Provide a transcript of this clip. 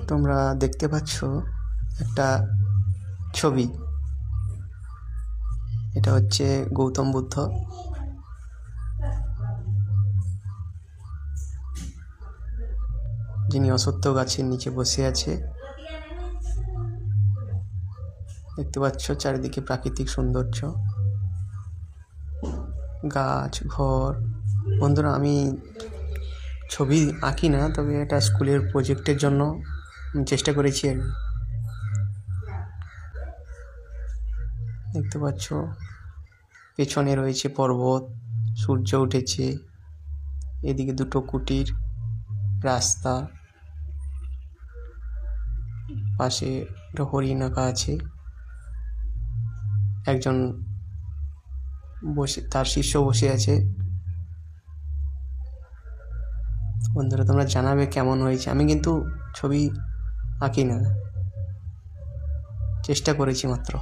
তোমরা দেখতে পাচ্ছ একটা ছবি, এটা হচ্ছে গৌতম বুদ্ধ। যিনি অশ্বত্থ গাছের নিচে বসে আছে। দেখতে পাচ্ছ চারিদিকে প্রাকৃতিক সৌন্দর্য, গাছ, ঘর। বন্ধুরা, আমি ছবি আঁকি না, তবে এটা স্কুলের প্রজেক্টের জন্য চেষ্টা করেছি আর কি। দেখতে পাচ্ছ পেছনে রয়েছে পর্বত, সূর্য উঠেছে, এদিকে দুটো কুটির, রাস্তা, পাশে একটা হরিণ আঁকা আছে, একজন বসে, তার শিষ্য বসে আছে। বন্ধুরা, তোমরা জানাবে কেমন হয়েছে। আমি কিন্তু ছবি আঁকি না, চেষ্টা করেছি মাত্র।